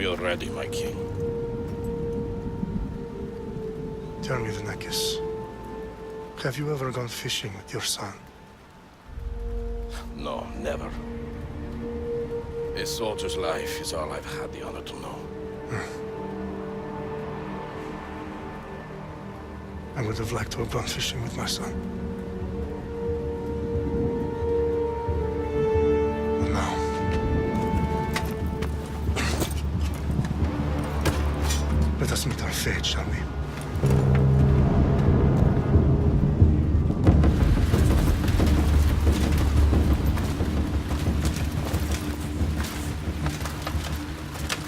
We are ready, my king. Tell me, Vinakis, have you ever gone fishing with your son? No, never. A soldier's life is all I've had the honor to know. I would have liked to have gone fishing with my son. But now... let us meet our fate, shall we?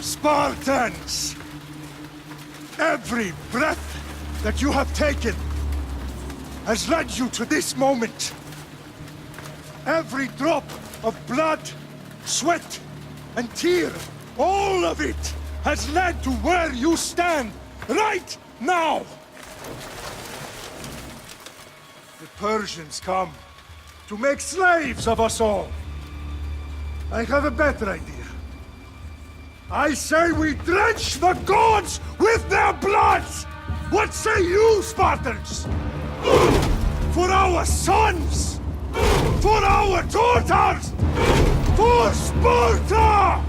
Spartans! Every breath that you have taken has led you to this moment. Every drop of blood, sweat, and tear, all of it has led to where you stand right now. The Persians come to make slaves of us all. I have a better idea. I say we drench the gods with their bloods! What say you, Spartans? For our sons! For our daughters! For Sparta!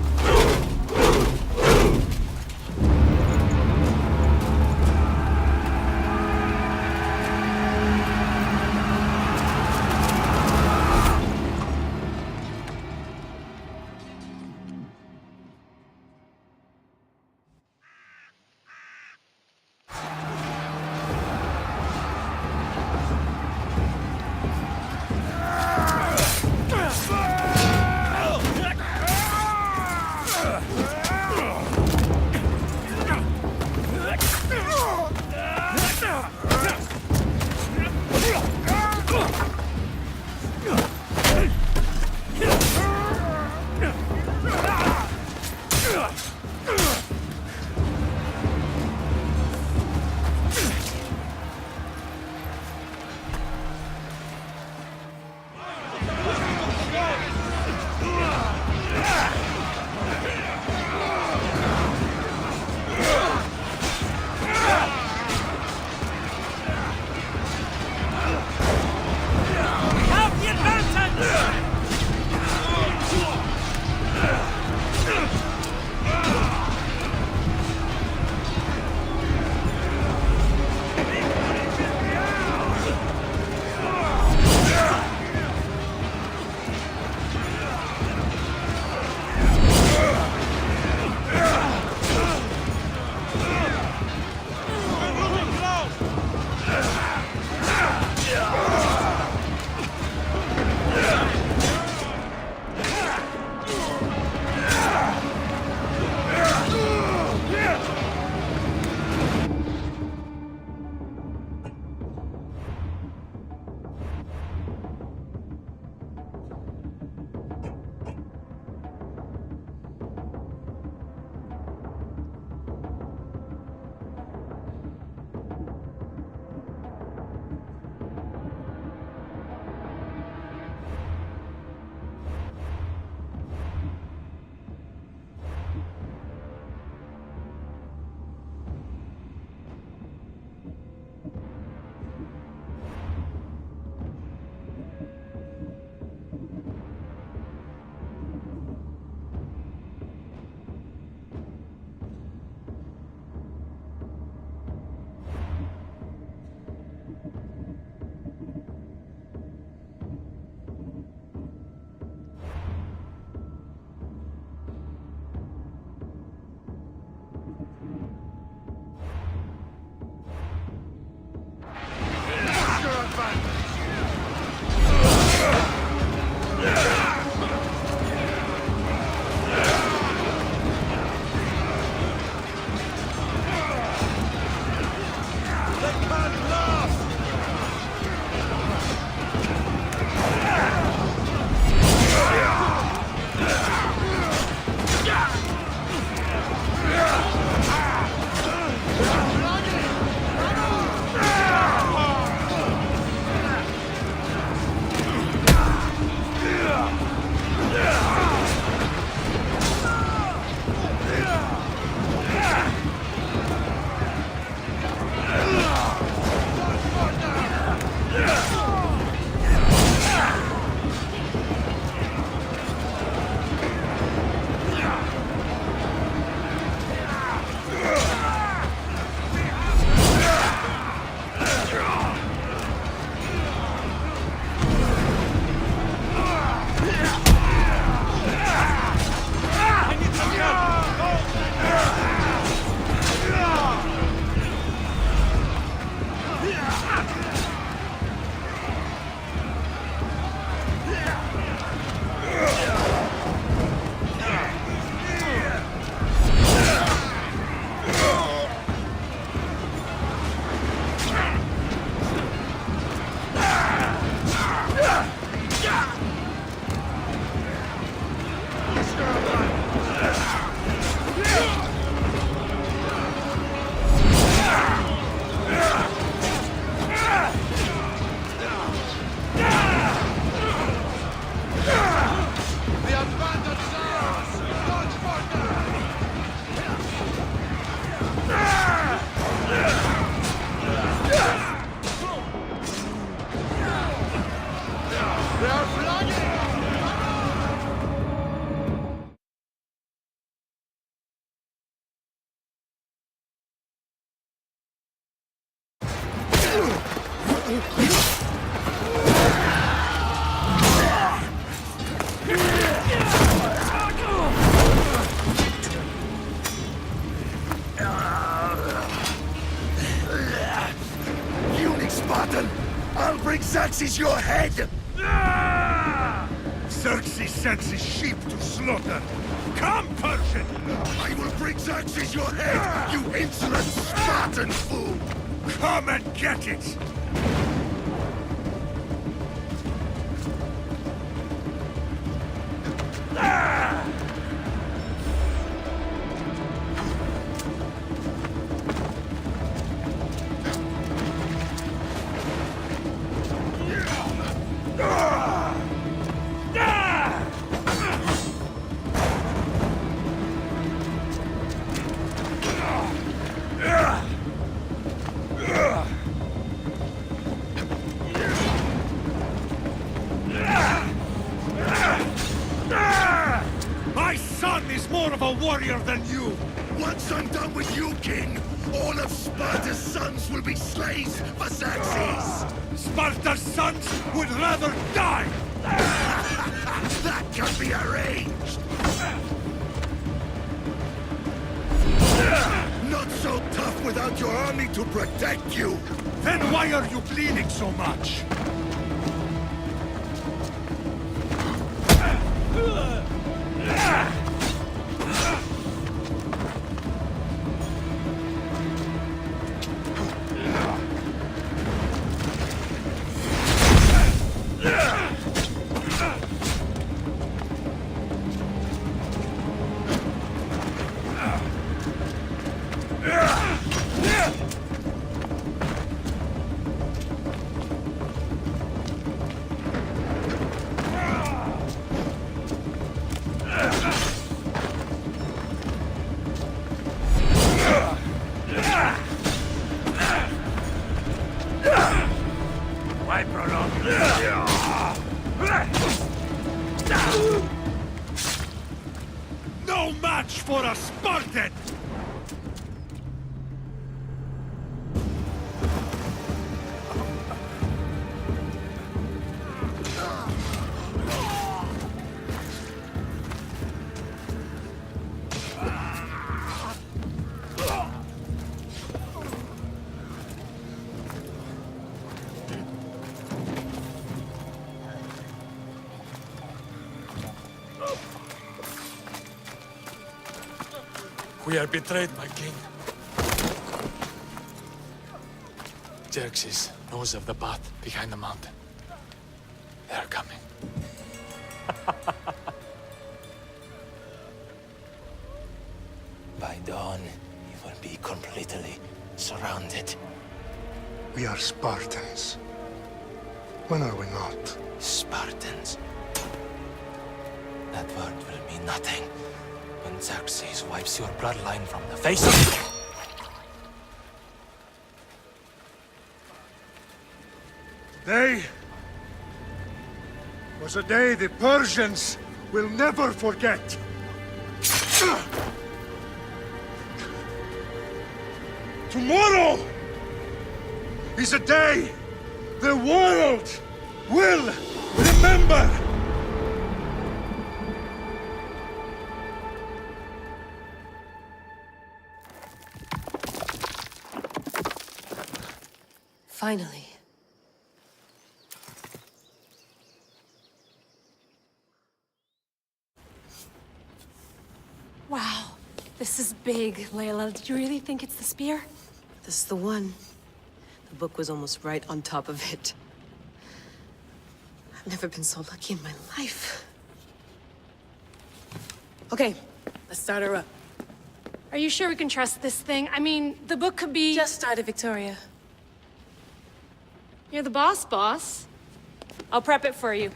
I'll bring Xerxes your head! Xerxes sends his sheep to slaughter. Come, Persian! I will bring Xerxes your head, you insolent Spartan fool! Come and get it! My son is more of a warrior than you! Once I'm done with you, King, all of Sparta's sons will be slaves for Xerxes! Sparta's sons would rather die! That can be arranged! Not so tough without your army to protect you! Then why are you bleeding so much? Why prolong? No match for a Spartan! We are betrayed, my king. Xerxes knows of the path behind the mountain. They are coming. By dawn, you will be completely surrounded. We are Spartans. When are we not? Spartans. That word will mean nothing when Xerxes wipes your bloodline from the face of... Day was a day the Persians will never forget. Tomorrow is a day the world will remember. Finally. This is big, Layla. Did you really think it's the spear? This is the one. The book was almost right on top of it. I've never been so lucky in my life. Okay, let's start her up. Are you sure we can trust this thing? I mean, the book could be... Just started, Victoria. You're the boss. I'll prep it for you.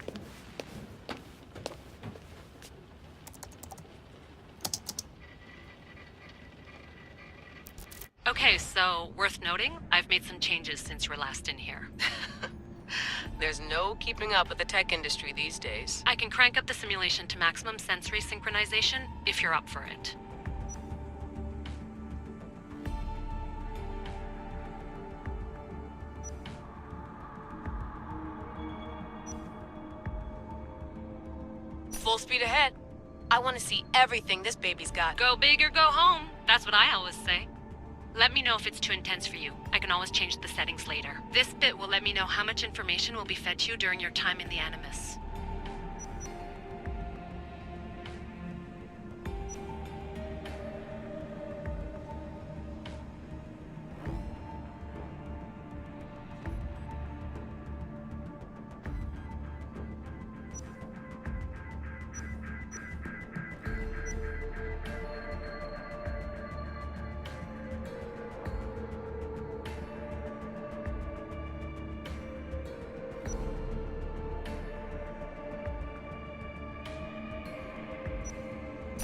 Okay, so worth noting, I've made some changes since you were last in here. There's no keeping up with the tech industry these days. I can crank up the simulation to maximum sensory synchronization if you're up for it. Full speed ahead. I want to see everything this baby's got. Go big or go home. That's what I always say. Let me know if it's too intense for you. I can always change the settings later. This bit will let me know how much information will be fed to you during your time in the Animus.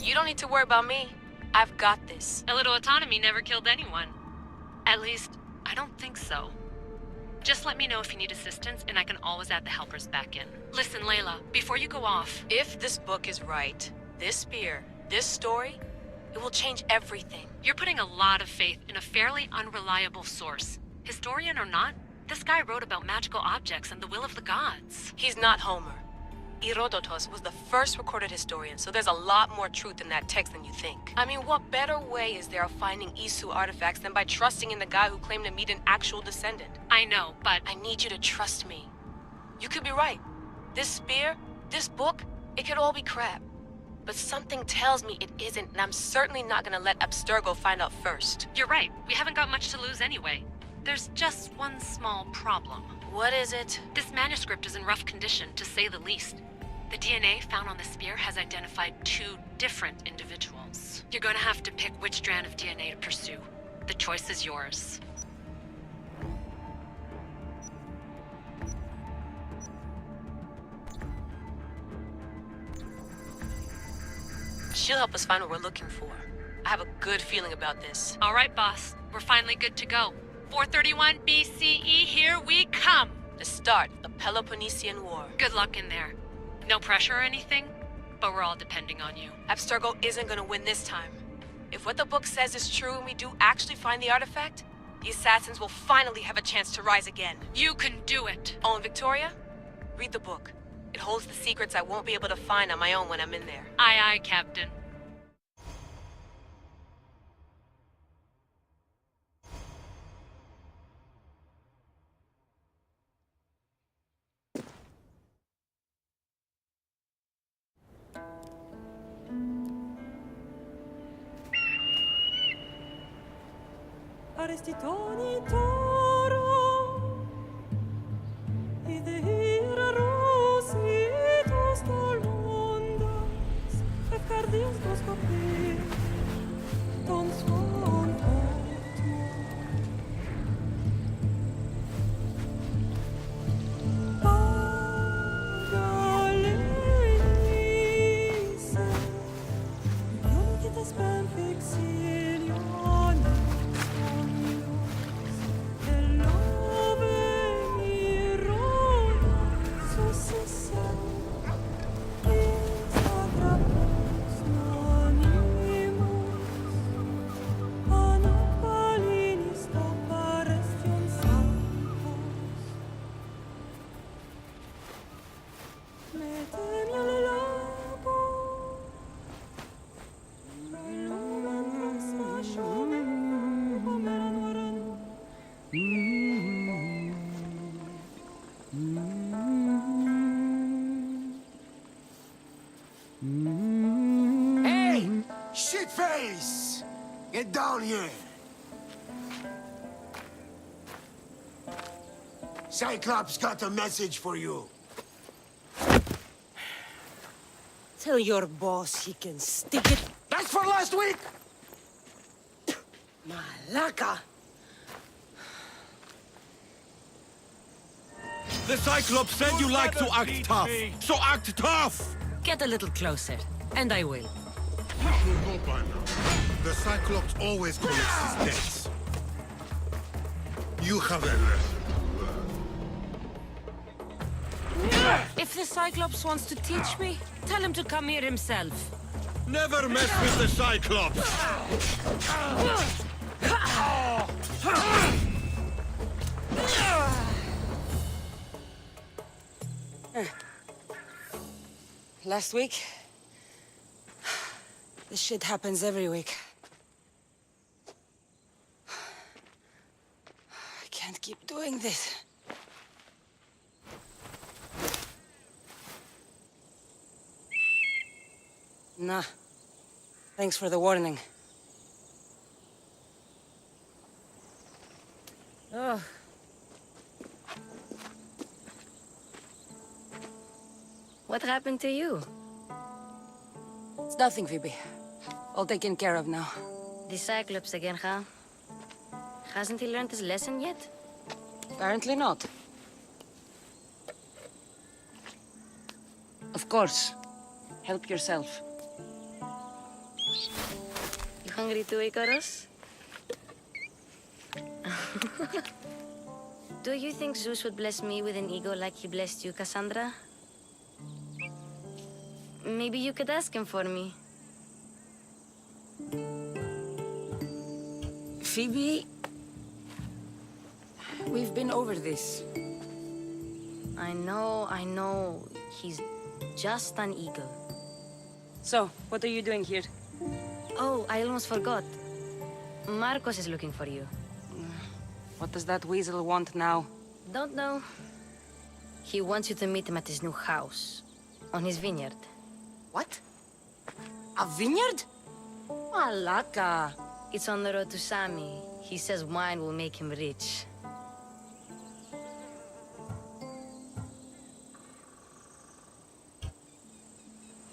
You don't need to worry about me. I've got this. A little autonomy never killed anyone. At least, I don't think so. Just let me know if you need assistance, and I can always add the helpers back in. Listen, Layla, before you go off... If this book is right, this spear, this story, it will change everything. You're putting a lot of faith in a fairly unreliable source. Historian or not, this guy wrote about magical objects and the will of the gods. He's not Homer. Herodotus was the first recorded historian, so there's a lot more truth in that text than you think. I mean, what better way is there of finding Isu artifacts than by trusting in the guy who claimed to meet an actual descendant? I know, but... I need you to trust me. You could be right. This spear, this book, it could all be crap. But something tells me it isn't, and I'm certainly not gonna let Abstergo find out first. You're right. We haven't got much to lose anyway. There's just one small problem. What is it? This manuscript is in rough condition, to say the least. The DNA found on the spear has identified 2 different individuals. You're going to have to pick which strand of DNA to pursue. The choice is yours. She'll help us find what we're looking for. I have a good feeling about this. All right, boss. We're finally good to go. 431 BCE, here we come! The start of the Peloponnesian War. Good luck in there. No pressure or anything, but we're all depending on you. Abstergo isn't gonna win this time. If what the book says is true and we do actually find the artifact, the assassins will finally have a chance to rise again. You can do it! Oh, and Victoria? Read the book. It holds the secrets I won't be able to find on my own when I'm in there. Aye, aye, Captain. Arrestitoni toro Idehira rositos dolondas Efcardios dos copir Ton suon otmo Pagalenise Non quitas ben fixilione Hey! Shitface! Get down here! Cyclops got a message for you. Tell your boss he can stick it. That's for last week! Malaka! The Cyclops said you like to act tough, so act tough! Get a little closer, and I will. You should know by now. The Cyclops always collects his debts. You have a lesson to learn. If the Cyclops wants to teach me, tell him to come here himself. Never mess with the Cyclops! Last week? This shit happens every week. I can't keep doing this. Nah. Thanks for the warning. Oh. What happened to you? It's nothing, Phoebe. All taken care of now. The Cyclops again, huh? Hasn't he learned his lesson yet? Apparently not. Of course. Help yourself. You hungry too, Icarus? Do you think Zeus would bless me with an ego like he blessed you, Cassandra? Maybe you could ask him for me. Phoebe... We've been over this. I know. He's just an eagle. So, what are you doing here? Oh, I almost forgot. Marcos is looking for you. What does that weasel want now? Don't know. He wants you to meet him at his new house. On his vineyard. What? A vineyard? Malaka. It's on the road to Sami. He says wine will make him rich.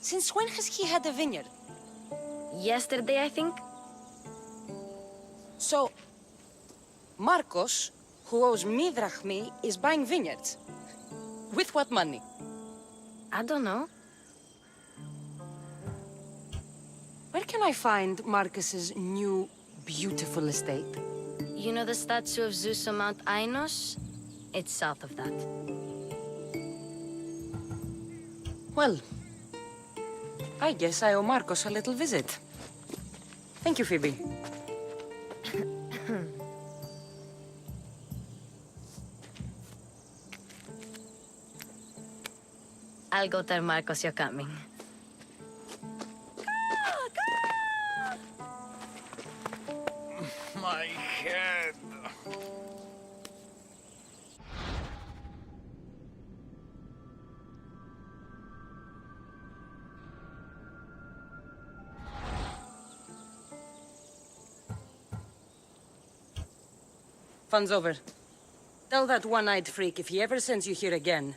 Since when has he had a vineyard? Yesterday, I think? So, Marcos, who owes me drachmi, is buying vineyards. With what money? I don't know. Where can I find Marcus's new, beautiful estate? You know the statue of Zeus on Mount Ainos? It's south of that. Well, I guess I owe Marcos a little visit. Thank you, Phoebe. I'll go tell Marcos you're coming. My head. Fun's over. Tell that one-eyed freak if he ever sends you here again,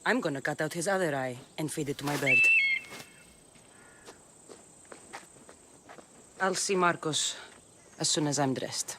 I'm gonna cut out his other eye and feed it to my bird. I'll see Marcos as soon as I'm dressed.